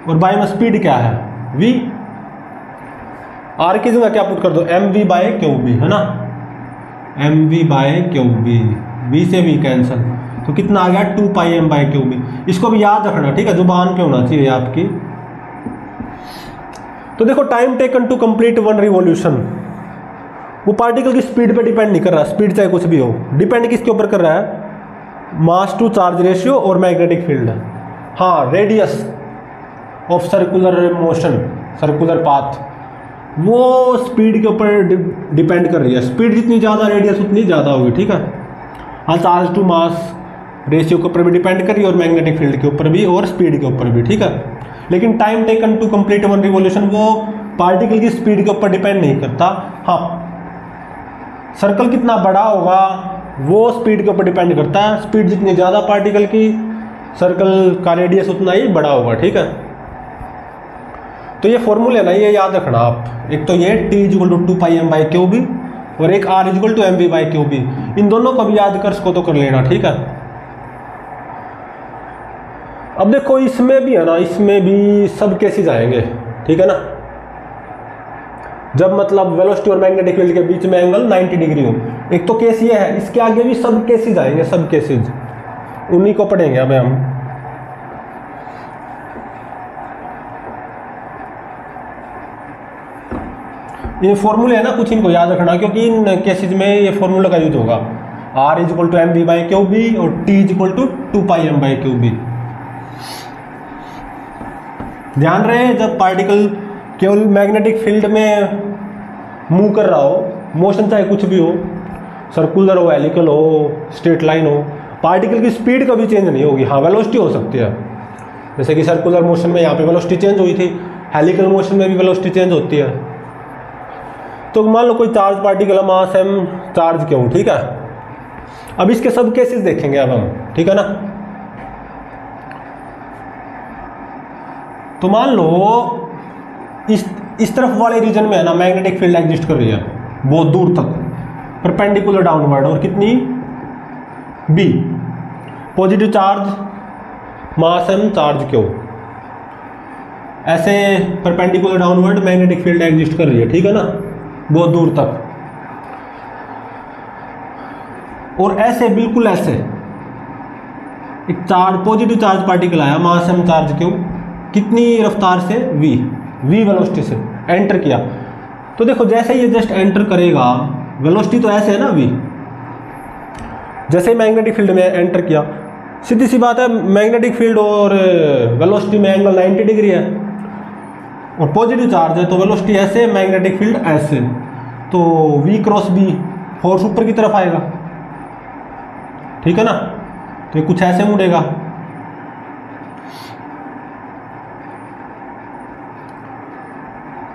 और बाय में स्पीड क्या है, v। आर की जगह क्या पुट कर दो, M we by q B, है ना, M we by q B, v से v कैंसल, तो कितना आ गया 2 pi M by q B. इसको भी याद रखना। ठीक है, जुबान पे होना चाहिए आपकी। तो देखो time taken to complete 1 revolution, वो पार्टिकल की स्पीड पे डिपेंड नहीं कर रहा, स्पीड चाहे कुछ भी हो, डिपेंड किसके ऊपर कर रहा है, मास टू चार्ज रेशियो और मैग्नेटिक फील्ड। हाँ, radius of circular motion, circular path, वो स्पीड के ऊपर डिपेंड कर रही है। स्पीड जितनी ज़्यादा, रेडियस उतनी ज़्यादा होगी। ठीक है, हाँ, चार्ज टू मास रेशियो के ऊपर भी डिपेंड कर रही है और मैग्नेटिक फील्ड के ऊपर भी और स्पीड के ऊपर भी। ठीक है, लेकिन time taken to complete 1 revolution वो पार्टिकल की स्पीड के ऊपर डिपेंड नहीं करता। हाँ, सर्कल कितना बड़ा होगा वो स्पीड के ऊपर डिपेंड करता है। स्पीड जितनी ज़्यादा पार्टिकल की, सर्कल का रेडियस उतना ही बड़ा होगा। ठीक है, तो ये फॉर्मूले ना, ये याद रखना आप। एक तो ये T is equal to 2 pi M by q B और एक R is equal to M we by q b. इन दोनों को भी याद कर सको तो कर लेना। ठीक है, अब देखो इसमें भी है ना, इसमें भी सब केसेस आएंगे। ठीक है ना, जब मतलब वेलोसिटी और मैग्नेटिक फील्ड के बीच में एंगल 90 डिग्री हो। एक तो केस ये है, इसके आगे भी सब केसेस आएंगे, सब केसेस, उन्हीं को पढ़ेंगे अब हम। ये फॉर्मूले है ना, कुछ इनको याद रखना, क्योंकि इन केसेस में ये फॉर्मूला का यूज होगा। R is equal to M we by q B और T is equal to 2 pi M by q B. ध्यान रहे, जब पार्टिकल केवल मैग्नेटिक फील्ड में मूव कर रहा हो, मोशन चाहे कुछ भी हो, सर्कुलर हो, हेलिकल हो, स्ट्रेट लाइन हो, पार्टिकल की स्पीड कभी चेंज नहीं होगी। हाँ, वेलोसिटी हो सकती है, जैसे कि सर्कुलर मोशन में यहाँ पे वेलोसिटी चेंज हुई थी, हेलिकल मोशन में भी वेलोसिटी चेंज होती है। तो मान लो कोई चार्ज पार्टिकल है, मास m चार्ज क्यों। ठीक है, अब इसके सब केसेस देखेंगे अब हम। ठीक है ना, तो मान लो इस तरफ वाले रीजन में है ना, मैग्नेटिक फील्ड एग्जिस्ट कर रही है बहुत दूर तक, परपेंडिकुलर डाउनवर्ड, और कितनी b, पॉजिटिव चार्ज, मास m चार्ज क्यों, ऐसे perpendicular downward magnetic field exist कर रही है। ठीक है ना, बहुत दूर तक, और ऐसे बिल्कुल ऐसे एक चार्ज, पॉजिटिव चार्ज पार्टिकल आया, मास m चार्ज क्यों, कितनी रफ्तार से, v वेलोसिटी से एंटर किया। तो देखो जैसे ये जस्ट एंटर करेगा, वेलोसिटी तो ऐसे है ना v, जैसे मैग्नेटिक फील्ड में एंटर किया, सीधी सी बात है मैग्नेटिक फील्ड और वेलोसिटी में एंगल 90 डिग्री है, और पॉजिटिव चार्ज है तो वेलोसिटी ऐसे, मैग्नेटिक फील्ड ऐसे, तो v क्रॉस b फोर्स ऊपर की तरफ आएगा, ठीक है ना। तो ये कुछ ऐसे मुड़ेगा,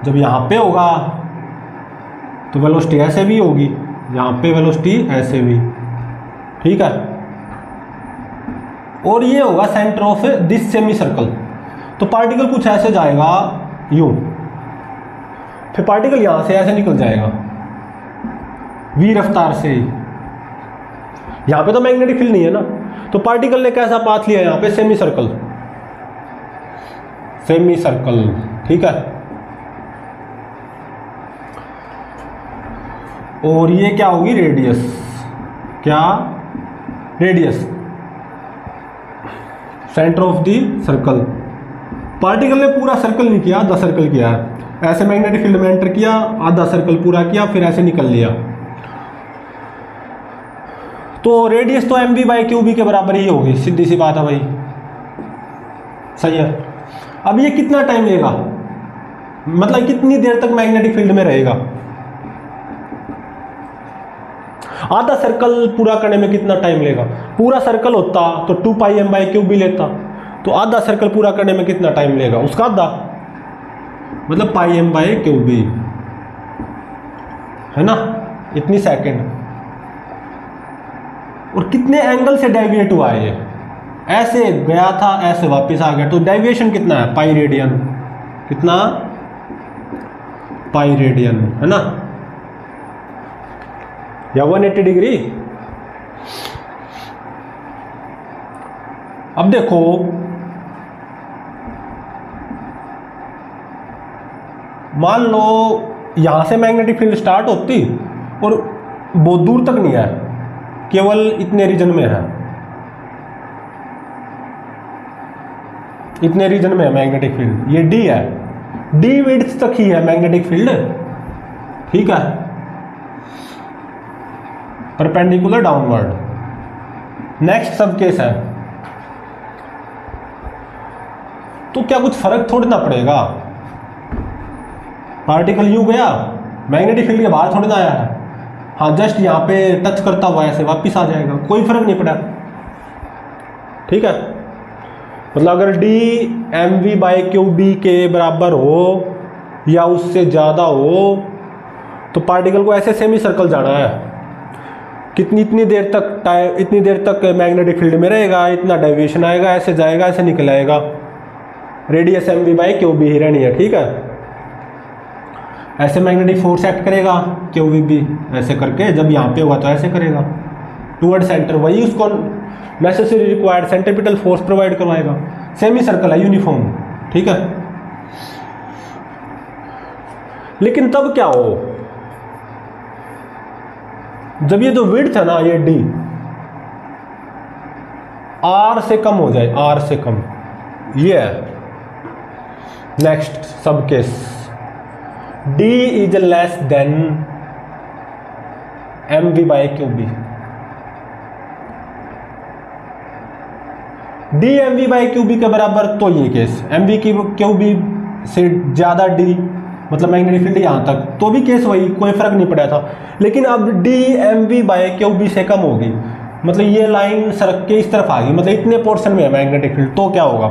जब यहां पे होगा तो वेलोसिटी ऐसे भी होगी, यहां पे वेलोसिटी ऐसे भी, ठीक है। और ये होगा centre of this semi circle, तो पार्टिकल कुछ ऐसे जाएगा यूं, फिर पार्टिकल यहां से ऐसे निकल जाएगा v रफ्तार से ही। यहां पे तो मैग्नेटिक फील्ड नहीं है ना, तो पार्टिकल ने कैसा पाथ लिया यहां पे, सेमी सर्कल, सेमी सर्कल, ठीक है। और ये क्या होगी, रेडियस, क्या, radius, centre of the circle. Particle ने पूरा सर्कल नहीं किया, आधा सर्कल किया है, ऐसे मैग्नेटिक फील्ड में एंटर किया, आधा सर्कल पूरा किया, फिर ऐसे निकल लिया। तो रेडियस तो mv/qb के बराबर ही होगी, सीधी सी बात है भाई, सही है। अब ये कितना टाइम लेगा, मतलब कितनी देर तक मैग्नेटिक फील्ड में रहेगा, आधा सर्कल पूरा करने में कितना टाइम लेगा, पूरा सर्कल होता तो 2πm/qb लेता, तो आधा सर्कल पूरा करने में कितना टाइम लेगा, उसका आधा, मतलब πm/qb, है ना, इतनी सेकंड। और कितने एंगल से डेविएट हुआ है ये, ऐसे गया था ऐसे वापस आ गया, तो डेविएशन कितना है, पाई रेडियन, कितना, पाई रेडियन, है ना, या 180 डिग्री। अब देखो मान लो यहां से मैग्नेटिक फील्ड स्टार्ट होती और बहुत दूर तक नहीं है, केवल इतने रीजन में है, इतने रीजन में है मैग्नेटिक फील्ड, ये डी है, डी विड्थ तक ही है मैग्नेटिक फील्ड, ठीक है, परपेंडिकुलर डाउनवर्ड। नेक्स्ट सब केस है, तो क्या कुछ फर्क थोड़ी ना पड़ेगा, पार्टिकल यूं गया, मैग्नेटिक फील्ड के बाहर थोड़ी ना आया है, हाँ जस्ट यहाँ पे टच करता हुआ ऐसे वापस आ जाएगा, कोई फर्क नहीं पड़ा, ठीक है। मतलब अगर d mv/qb के बराबर हो या उससे ज़्यादा हो तो पार्टिकल को ऐसे सेमी सर्कल जाना है, इतनी देर तक टाइम, इतनी देर तक मैग्नेटिक फील्ड में रहेगा, इतना डेविएशन आएगा, ऐसे जाएगा, ऐसे निकल आएगा, रेडियस mv/qb ही रहनी है, ठीक है। ऐसे मैग्नेटिक फोर्स एक्ट करेगा QVB, ऐसे करके जब यहाँ पे होगा तो ऐसे करेगा टूवर्ड सेंटर, वही उसको necessary required centripetal force provide करवाएगा, सेमी सर्कल है, यूनिफॉर्म, ठीक है। लेकिन तब क्या हो, जब ये जो विड्थ है ना, ये d r से कम हो जाए, r से कम, ये है नेक्स्ट सब case, d is less than mv/qb, d mv/qb के बराबर, तो ये केस mv/qb से ज़्यादा d, मतलब मैग्नेटिक फील्ड यहाँ तक, तो भी केस वही, कोई फर्क नहीं पड़ा था। लेकिन अब d mv/qb से कम होगी, मतलब ये लाइन सरक के इस तरफ आ गई, मतलब इतने पोर्शन में है मैग्नेटिक फील्ड, तो क्या होगा,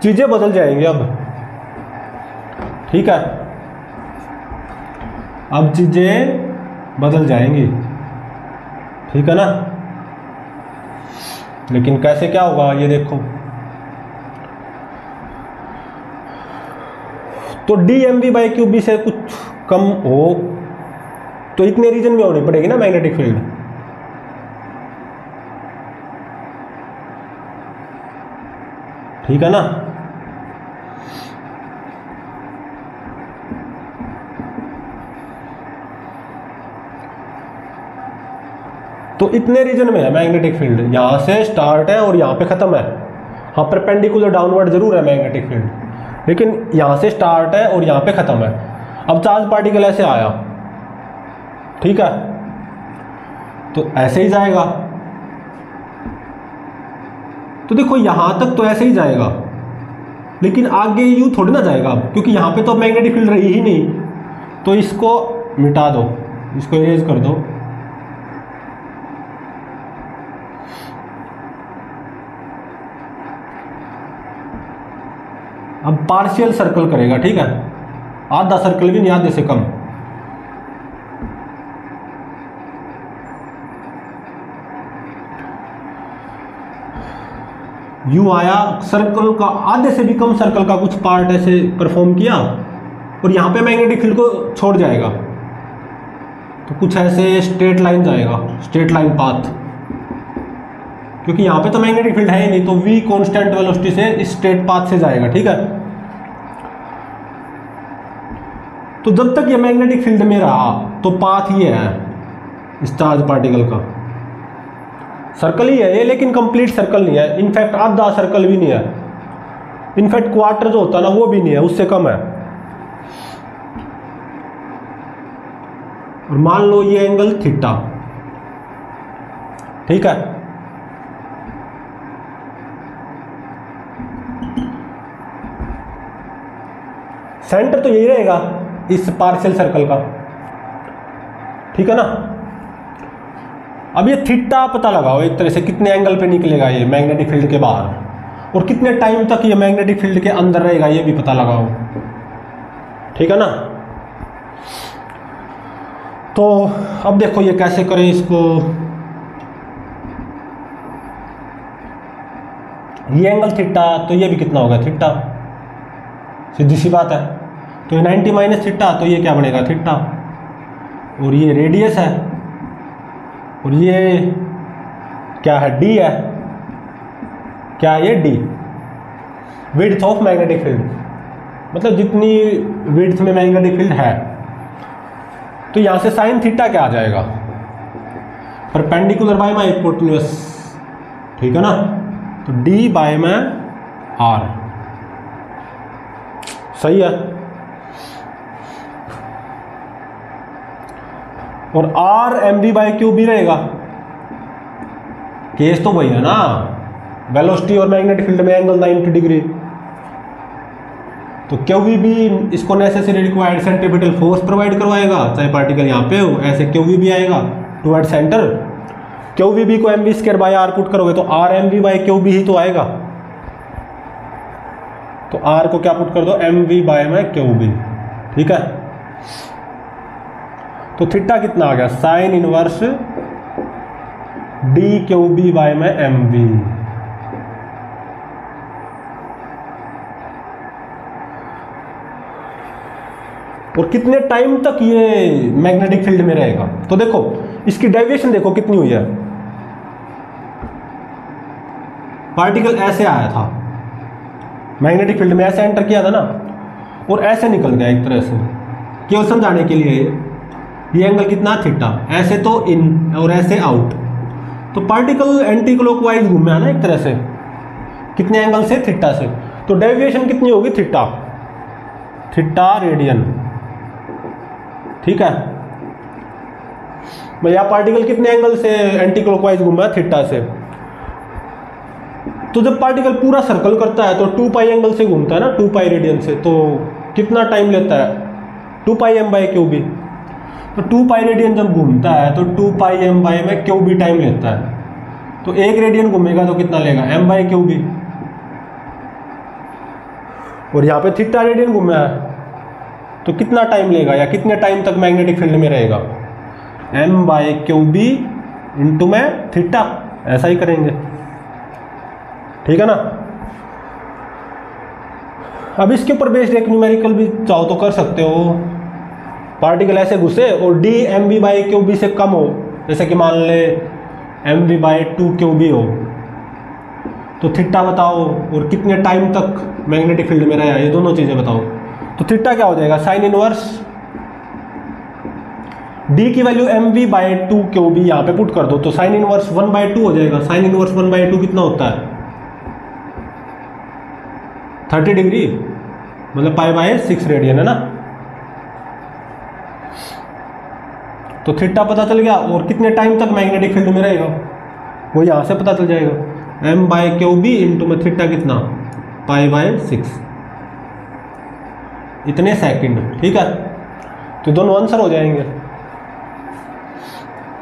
चीज़ें बदल जाएंगी अब, ठीक है, अब चीजें बदल जाएंगी, ठीक है ना। लेकिन कैसे क्या होगा ये देखो, तो d mv/qb से कुछ कम हो तो इतने रीजन में होनी पड़ेगी ना मैग्नेटिक फील्ड, ठीक है ना। तो इतने रीजन में है मैग्नेटिक फील्ड, यहां से स्टार्ट है और यहां पे खत्म है, हाँ परपेंडिकुलर डाउनवर्ड जरूर है मैग्नेटिक फील्ड, लेकिन यहाँ से स्टार्ट है और यहाँ पे ख़त्म है। अब चार्ज पार्टिकल ऐसे आया, ठीक है, तो ऐसे ही जाएगा। तो देखो यहाँ तक तो ऐसे ही जाएगा, लेकिन आगे यूँ थोड़ी ना जाएगा, क्योंकि यहाँ पे तो मैग्नेटिक फील्ड रही ही नहीं। तो इसको मिटा दो, इसको इरेज कर दो। अब पार्शियल सर्कल करेगा, ठीक है, आधा सर्कल भी नहीं, आधे से कम। यू आया, सर्कल का आधे से भी कम सर्कल का कुछ पार्ट ऐसे परफॉर्म किया और यहाँ पे मैग्नेटिक फील्ड को छोड़ जाएगा। तो कुछ ऐसे स्ट्रेट लाइन जाएगा, स्ट्रेट लाइन पाथ, क्योंकि यहाँ पे तो मैग्नेटिक फील्ड है ही नहीं, तो v कांस्टेंट वेलोसिटी से इस स्ट्रेट पाथ से जाएगा, ठीक है। तो जब तक ये मैग्नेटिक फील्ड में रहा तो पाथ ये है इस चार्ज पार्टिकल का, सर्कल ही है ये, लेकिन कंप्लीट सर्कल नहीं है, इनफैक्ट आधा सर्कल भी नहीं है, इनफैक्ट क्वार्टर जो होता है ना वो भी नहीं है, उससे कम है। और मान लो ये एंगल थीटा, ठीक है, सेंटर तो यही रहेगा इस पार्शियल सर्कल का, ठीक है ना। अब ये थीटा पता लगाओ एक तरह से, कितने एंगल पे निकलेगा ये मैग्नेटिक फील्ड के बाहर, और कितने टाइम तक ये मैग्नेटिक फील्ड के अंदर रहेगा ये भी पता लगाओ, ठीक है ना। तो अब देखो ये कैसे करें इसको। ये एंगल थीटा, तो ये भी कितना होगा थीटा, सीधी सी बात है। तो ये 90 माइनस थीटा, तो ये क्या बनेगा थीटा, और ये रेडियस है, और ये क्या है डी है, क्या है ये D, width of magnetic field, मतलब जितनी विड्थ में मैग्नेटिक फील्ड है। तो यहां से साइन थीटा क्या आ जाएगा, परपेंडिकुलर बाय माई हिपोटेन्यूज, ठीक है ना। तो डी बाय में आर, सही है। और R M B by q भी रहेगा, केस तो वही है ना, वेलोसिटी और मैग्नेटिक फील्ड में एंगल 90 डिग्री। तो क्यू वी भी इसको necessary required centripetal force provide करवाएगा, चाहे पार्टिकल यहाँ पे हो, ऐसे क्यू वी भी आएगा toward centre. Q we b को m v square by r put करोगे तो r M B by q b ही तो आएगा। तो आर को क्या पुट कर दो, एम वी बाय में क्यू बी, ठीक है। तो थीटा कितना आ गया, sine inverse d q b by में एम बी। और कितने टाइम तक ये मैग्नेटिक फील्ड में रहेगा, तो देखो इसकी डेविएशन देखो कितनी हुई है। पार्टिकल ऐसे आया था, मैग्नेटिक फील्ड में ऐसे एंटर किया था ना, और ऐसे निकल गया एक तरह से, केवल समझाने के लिए ये एंगल कितना थीटा, ऐसे तो इन और ऐसे आउट। तो पार्टिकल एंटी क्लॉकवाइज घूमा ना एक तरह से, कितने एंगल से, थीटा से। तो डेविएशन कितनी होगी, थीटा, थीटा रेडियन, ठीक है। भैया पार्टिकल कितने एंगल से एंटी क्लॉकवाइज घूमा, थीटा से। तो जब पार्टिकल पूरा सर्कल करता है तो 2 पाई एंगल से घूमता है ना, 2 पाई रेडियन से। तो कितना टाइम लेता है, 2 pi M by q B. तो 2 पाई रेडियन जब घूमता है तो 2 पाई एम बाई में क्यू बी टाइम लेता है। तो एक रेडियन घूमेगा तो कितना लेगा, एम बाई क्यू बी। और यहाँ पे थीटा रेडियन घूमा है तो कितना टाइम लेगा, या कितने टाइम तक मैग्नेटिक फील्ड में रहेगा, M by q B into में थीटा, ऐसा ही करेंगे, ठीक है ना। अब इसके ऊपर बेस्ड एक न्यूमेरिकल भी चाहो तो कर सकते हो। पार्टिकल ऐसे घुसे और D M B by q B से कम हो, जैसे कि मान ले M B by 2 q B हो, तो थीटा बताओ और कितने टाइम तक मैग्नेटिक फील्ड में रहेगा, ये दोनों चीज़ें बताओ। तो थीटा क्या हो जाएगा, साइन इनवर्स डी की value M B by 2 q B यहाँ पे पुट कर दो, तो साइन इनवर्स 1/2 हो जाएगा। साइन इनवर्स 1/2 कितना होता है, 30 डिग्री। मतलब π/6 रेडियन है ना। तो थीटा पता चल गया, और कितने टाइम तक मैग्नेटिक फील्ड में रहेगा वो यहाँ से पता चल जाएगा। m/qb इंटू में थीटा कितना π/6 इतने सेकंड, ठीक है। तो दोनों आंसर हो जाएंगे,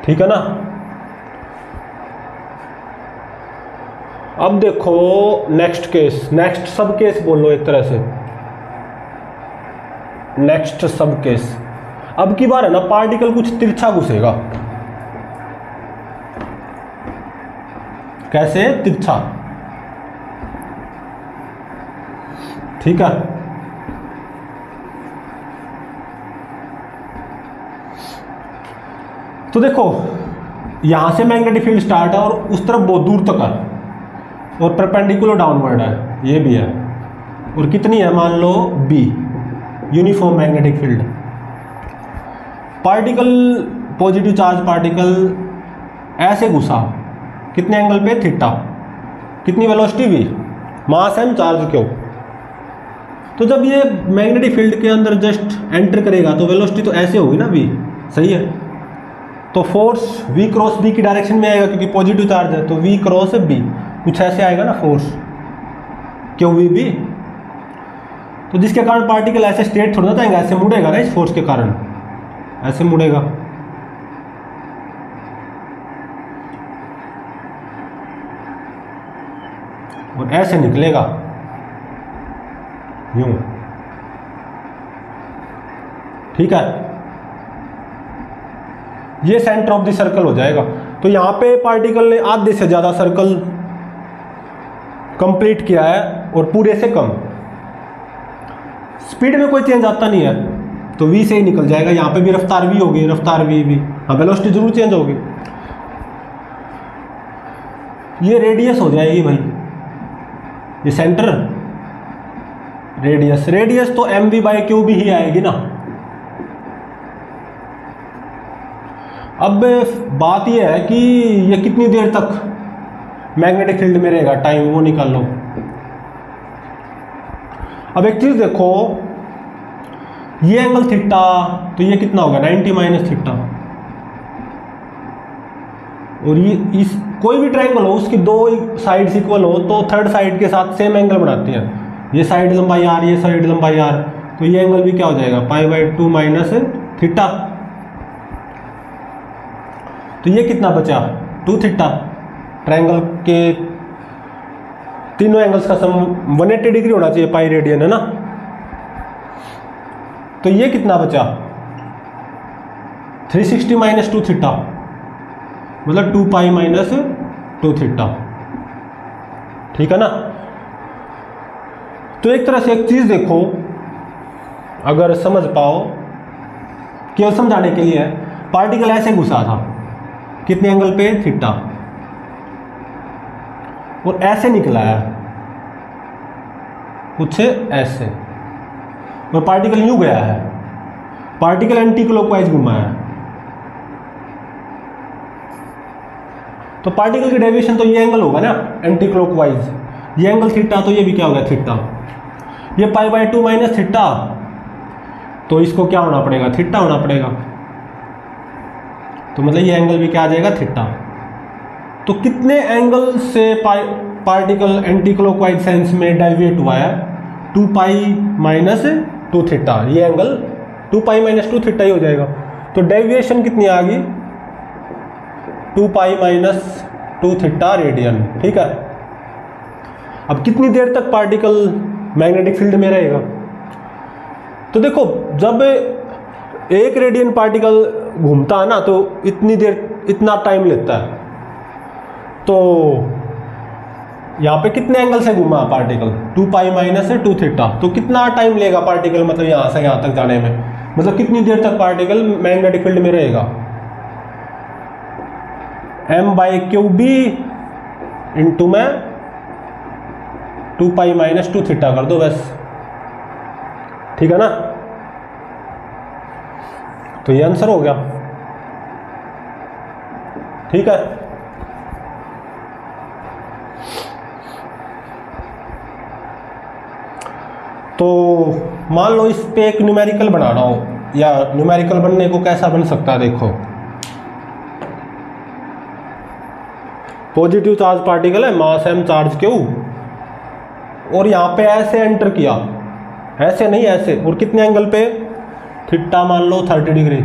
ठीक है ना। अब देखो नेक्स्ट केस, नेक्स्ट सब केस बोलो एक तरह से, नेक्स्ट सब केस। अब की बार है ना पार्टिकल कुछ तिरछा घुसेगा। कैसे? तिरछा, ठीक है। तो देखो यहां से मैग्नेटिक फील्ड स्टार्ट है और उस तरफ बहुत दूर तक है, और परपेंडिकुलर डाउनवर्ड है, ये भी है। और कितनी है? मान लो b, uniform magnetic field. Particle, positive charge particle ऐसे घुसा, कितने एंगल पे? थीटा। कितनी वेलोसिटी? v, मास m, चार्ज q। तो जब ये मैग्नेटिक फील्ड के अंदर जस्ट एंटर करेगा तो वेलोसिटी तो ऐसे होगी ना v, सही है। तो फोर्स v क्रॉस b की डायरेक्शन में आएगा क्योंकि पॉजिटिव चार्ज है, तो v क्रॉस b कुछ ऐसे आएगा ना फोर्स, क्यों v। तो जिसके कारण पार्टिकल ऐसे स्ट्रेट थोड़ा ना जाएंगे, ऐसे मुड़ेगा ना इस फोर्स के कारण, ऐसे मुड़ेगा। और ऐसे निकलेगा यूं, ठीक है। ये सेंटर ऑफ द सर्कल हो जाएगा। तो यहां पे पार्टिकल ने आधे से ज्यादा सर्कल कंप्लीट किया है और पूरे से कम। स्पीड में कोई चेंज आता नहीं है, तो v से ही निकल जाएगा। यहाँ पे भी रफ्तार v होगी, रफ्तार v भी, हाँ वेलोसिटी जरूर चेंज होगी। ये रेडियस हो जाएगी भाई, ये सेंटर रेडियस, रेडियस तो mv/qb ही आएगी ना। अब बात ये है कि ये कितनी देर तक मैग्नेटिक फील्ड में रहेगा, टाइम वो निकाल लो। अब एक चीज देखो, ये एंगल थीटा, तो ये कितना होगा? 90 माइनस थीटा। और ये इस कोई भी ट्रायंगल हो उसकी दो साइड्स इक्वल हो तो थर्ड साइड के साथ सेम एंगल बनाती हैं। ये साइड लंबाई r, ये साइड लंबाई r, तो ये एंगल भी क्या हो जाएगा? π/2 माइनस थीटा। तो ये कितना बचा? 2 थीटा। ट्रायंगल के तीनों एंगल्स का सम 180 डिग्री होना चाहिए, पाई रेडियन है ना। तो ये कितना बचा? 360 माइनस 2 थीटा, मतलब 2 पाई माइनस 2 थीटा, ठीक है ना। तो एक तरह से एक चीज देखो, अगर समझ पाओ, केवल समझाने के लिए है, पार्टिकल ऐसे घुसा था, कितने एंगल पे? थीटा, और ऐसे निकला है कुछ ऐसे, और पार्टिकल यूं गया है, पार्टिकल एंटी क्लॉकवाइज घुमा है। तो पार्टिकल की डेविएशन तो ये एंगल होगा ना एंटी क्लॉकवाइज, ये एंगल थीटा, तो ये भी क्या होगा? थीटा। ये π/2 माइनस थीटा, तो इसको क्या होना पड़ेगा? थीटा होना पड़ेगा। तो मतलब ये एंगल भी क्या आ जाएगा? थीटा। तो कितने एंगल से पार्टिकल एंटी क्लॉकवाइज सेंस में डेविएट हुआ है? 2 पाई माइनस 2 थीटा। ये एंगल 2 पाई माइनस 2 थीटा ही हो जाएगा। तो डेविएशन कितनी आ गई? 2 पाई माइनस 2 थीटा रेडियन, ठीक है। अब कितनी देर तक पार्टिकल मैग्नेटिक फील्ड में रहेगा? तो देखो, जब एक रेडियन पार्टिकल घूमता है ना तो इतनी देर, इतना टाइम लेता है। तो यहाँ पे कितने एंगल से घूमा पार्टिकल? 2 pi minus 2 theta. तो कितना टाइम लेगा पार्टिकल, मतलब यहाँ से यहाँ तक जाने में, मतलब कितनी देर तक पार्टिकल मैग्नेटिक फील्ड में रहेगा? m/qb इंटू में 2 पाई माइनस 2 थीटा कर दो बस, ठीक है ना। तो ये आंसर हो गया, ठीक है। तो मान लो इस पे एक न्यूमेरिकल बनाना हो, या न्यूमेरिकल बनने को कैसा बन सकता है, देखो पॉजिटिव चार्ज पार्टिकल है, मास m चार्ज क्यू, और यहाँ पे ऐसे एंटर किया, ऐसे नहीं ऐसे, और कितने एंगल पे, थीटा मान लो 30 डिग्री,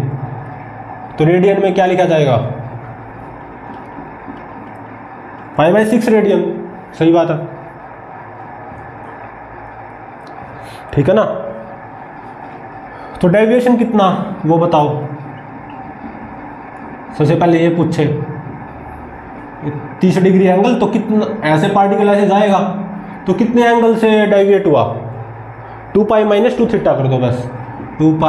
तो रेडियन में क्या लिखा जाएगा, π/6 रेडियन, सही बात है, ठीक है ना। तो डेविएशन कितना वो बताओ, सबसे पहले ये पूछे 30 डिग्री एंगल, तो कितना, ऐसे पार्टिकल ऐसे जाएगा तो कितने एंगल से डेविएट हुआ, 2π - 2 थीटा कर दो बस, 2π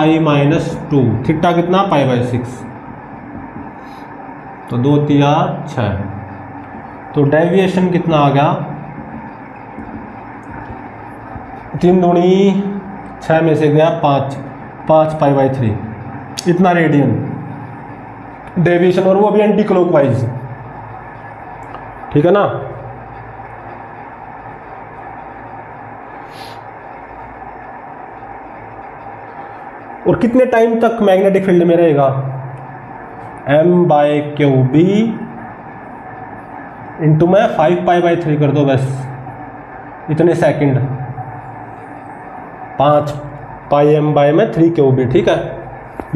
- 2 थीटा कितना, π/6, तो 2 तिया 6, तो डेविएशन कितना आ गया, 3 दूनी 6 में से गया 5, 5π/3, इतना रेडियन डेविएशन, और वो भी एंटी क्लॉकवाइज, ठीक है ना। और कितने टाइम तक मैग्नेटिक फील्ड में रहेगा, m/qb इंटू में 5π/3 कर दो बस, इतने सेकंड, 5πm/3 क्यूब, ठीक है,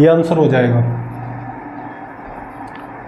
ये आंसर हो जाएगा।